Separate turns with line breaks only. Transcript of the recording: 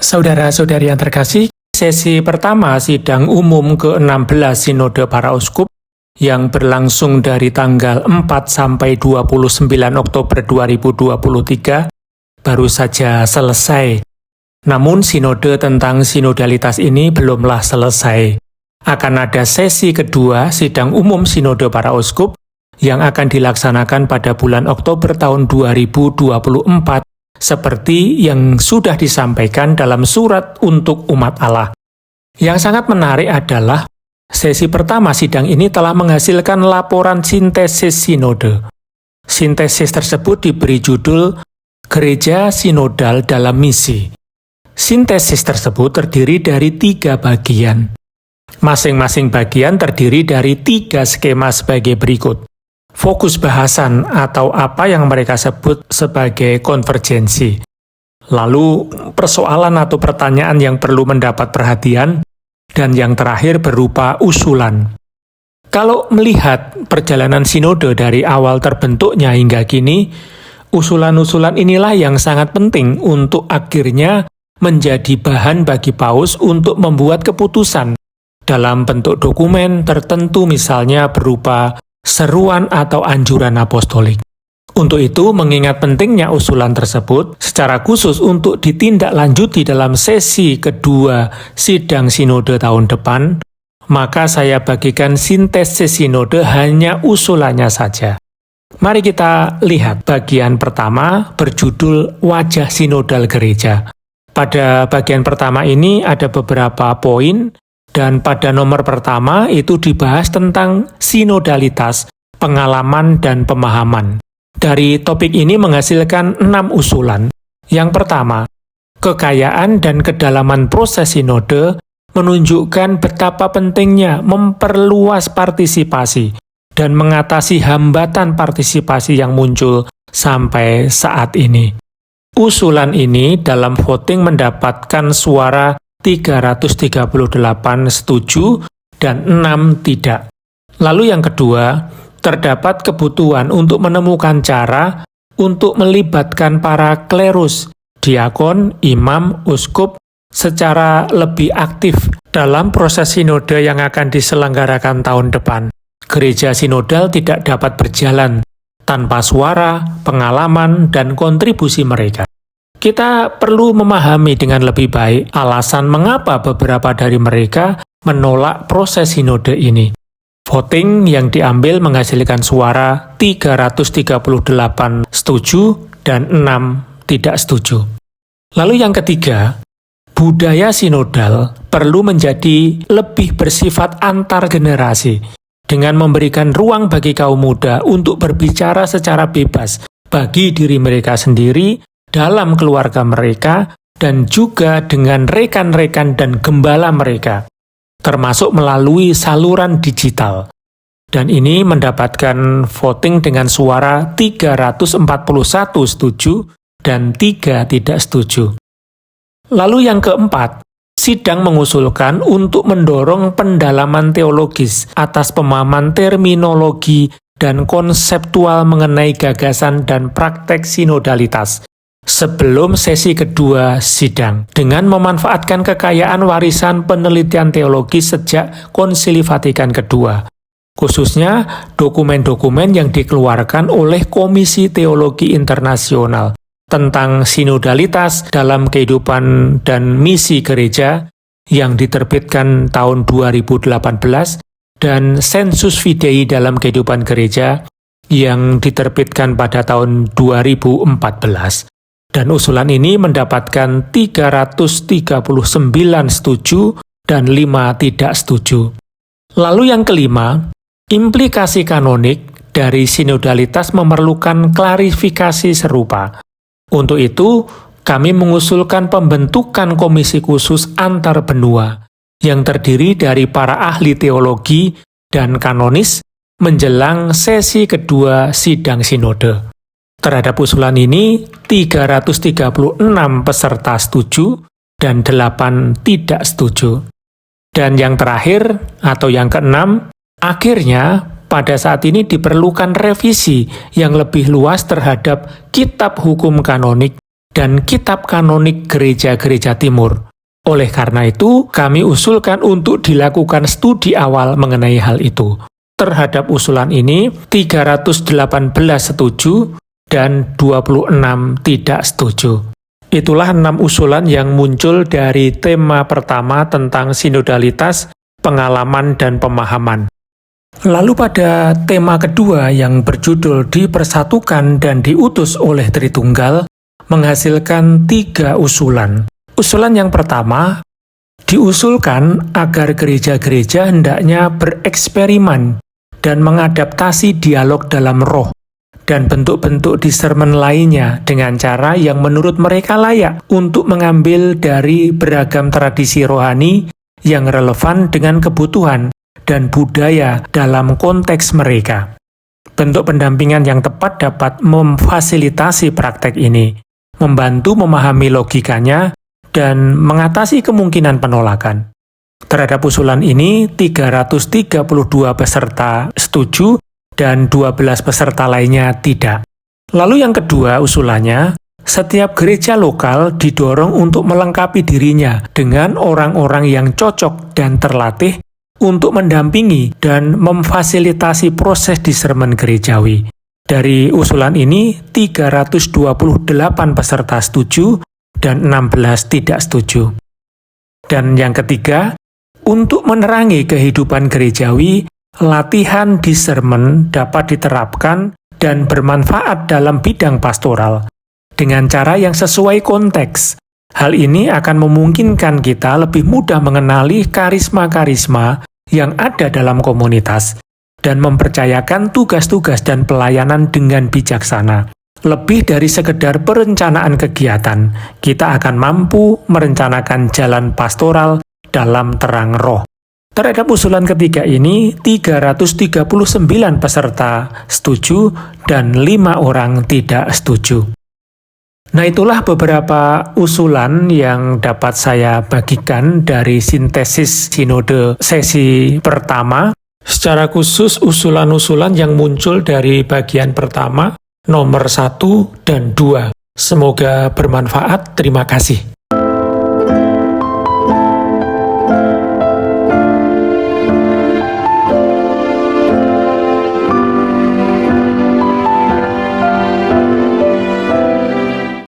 Saudara-saudari yang terkasih, sesi pertama sidang umum ke-16 Sinode Para Uskup yang berlangsung dari tanggal 4 sampai 29 Oktober 2023 baru saja selesai. Namun sinode tentang sinodalitas ini belumlah selesai. Akan ada sesi kedua sidang umum Sinode Para Uskup yang akan dilaksanakan pada bulan Oktober tahun 2024 seperti yang sudah disampaikan dalam surat untuk umat Allah. Yang sangat menarik adalah sesi pertama sidang ini telah menghasilkan laporan sintesis sinode. Sintesis tersebut diberi judul Gereja Sinodal dalam Misi. Sintesis tersebut terdiri dari 3 bagian. Masing-masing bagian terdiri dari 3 skema sebagai berikut. Fokus bahasan atau apa yang mereka sebut sebagai konvergensi. Lalu persoalan atau pertanyaan yang perlu mendapat perhatian, dan yang terakhir berupa usulan. Kalau melihat perjalanan sinode dari awal terbentuknya hingga kini, usulan-usulan inilah yang sangat penting untuk akhirnya menjadi bahan bagi Paus untuk membuat keputusan dalam bentuk dokumen tertentu, misalnya berupa seruan atau anjuran apostolik. Untuk itu, mengingat pentingnya usulan tersebut, secara khusus untuk ditindaklanjuti dalam sesi kedua sidang sinode tahun depan, maka saya bagikan sintesis sinode hanya usulannya saja. Mari kita lihat bagian pertama berjudul Wajah Sinodal Gereja. Pada bagian pertama ini ada beberapa poin, dan pada nomor pertama itu dibahas tentang sinodalitas, pengalaman, dan pemahaman. Dari topik ini menghasilkan 6 usulan. Yang pertama, kekayaan dan kedalaman proses sinode menunjukkan betapa pentingnya memperluas partisipasi dan mengatasi hambatan partisipasi yang muncul sampai saat ini. Usulan ini dalam voting mendapatkan suara 338 setuju dan 6 tidak. Lalu yang kedua, terdapat kebutuhan untuk menemukan cara untuk melibatkan para klerus, diakon, imam, uskup secara lebih aktif dalam proses sinode yang akan diselenggarakan tahun depan. Gereja sinodal tidak dapat berjalan tanpa suara, pengalaman, dan kontribusi mereka. Kita perlu memahami dengan lebih baik alasan mengapa beberapa dari mereka menolak proses sinode ini. Voting yang diambil menghasilkan suara 338 setuju dan 6 tidak setuju. Lalu yang ketiga, budaya sinodal perlu menjadi lebih bersifat antar generasi, dengan memberikan ruang bagi kaum muda untuk berbicara secara bebas bagi diri mereka sendiri, dalam keluarga mereka, dan juga dengan rekan-rekan dan gembala mereka, termasuk melalui saluran digital. Dan ini mendapatkan voting dengan suara 341 setuju dan 3 tidak setuju. Lalu yang keempat, sidang mengusulkan untuk mendorong pendalaman teologis atas pemahaman terminologi dan konseptual mengenai gagasan dan praktek sinodalitas sebelum sesi kedua sidang, dengan memanfaatkan kekayaan warisan penelitian teologi sejak Konsili Vatikan II, khususnya dokumen-dokumen yang dikeluarkan oleh Komisi Teologi Internasional tentang sinodalitas dalam kehidupan dan misi gereja yang diterbitkan tahun 2018 dan Sensus Fidei dalam kehidupan gereja yang diterbitkan pada tahun 2014. Dan usulan ini mendapatkan 339 setuju dan 5 tidak setuju. Lalu yang kelima, implikasi kanonik dari sinodalitas memerlukan klarifikasi serupa. Untuk itu, kami mengusulkan pembentukan komisi khusus antar benua yang terdiri dari para ahli teologi dan kanonis menjelang sesi kedua sidang sinode. Terhadap usulan ini, 336 peserta setuju dan 8 tidak setuju. Dan yang terakhir, atau yang keenam, akhirnya pada saat ini diperlukan revisi yang lebih luas terhadap kitab hukum kanonik dan kitab kanonik gereja-gereja timur. Oleh karena itu, kami usulkan untuk dilakukan studi awal mengenai hal itu. Terhadap usulan ini, 318 setuju dan 26 tidak setuju. Itulah 6 usulan yang muncul dari tema pertama tentang sinodalitas, pengalaman, dan pemahaman. Lalu pada tema kedua yang berjudul dipersatukan dan diutus oleh Tritunggal, menghasilkan 3 usulan. Usulan yang pertama, diusulkan agar gereja-gereja hendaknya bereksperimen dan mengadaptasi dialog dalam roh dan bentuk-bentuk discernment lainnya dengan cara yang menurut mereka layak untuk mengambil dari beragam tradisi rohani yang relevan dengan kebutuhan dan budaya dalam konteks mereka. Bentuk pendampingan yang tepat dapat memfasilitasi praktek ini, membantu memahami logikanya, dan mengatasi kemungkinan penolakan. Terhadap usulan ini, 332 peserta setuju dan 12 peserta lainnya tidak. Lalu yang kedua usulannya, setiap gereja lokal didorong untuk melengkapi dirinya dengan orang-orang yang cocok dan terlatih untuk mendampingi dan memfasilitasi proses discernment gerejawi. Dari usulan ini, 328 peserta setuju dan 16 tidak setuju. Dan yang ketiga, untuk menerangi kehidupan gerejawi, latihan discernment dapat diterapkan dan bermanfaat dalam bidang pastoral dengan cara yang sesuai konteks. Hal ini akan memungkinkan kita lebih mudah mengenali karisma-karisma yang ada dalam komunitas dan mempercayakan tugas-tugas dan pelayanan dengan bijaksana. Lebih dari sekedar perencanaan kegiatan, kita akan mampu merencanakan jalan pastoral dalam terang roh. Terhadap usulan ketiga ini, 339 peserta setuju dan 5 orang tidak setuju. Nah, itulah beberapa usulan yang dapat saya bagikan dari sintesis sinode sesi pertama. Secara khusus, usulan-usulan yang muncul dari bagian pertama, nomor 1 dan 2. Semoga bermanfaat. Terima kasih.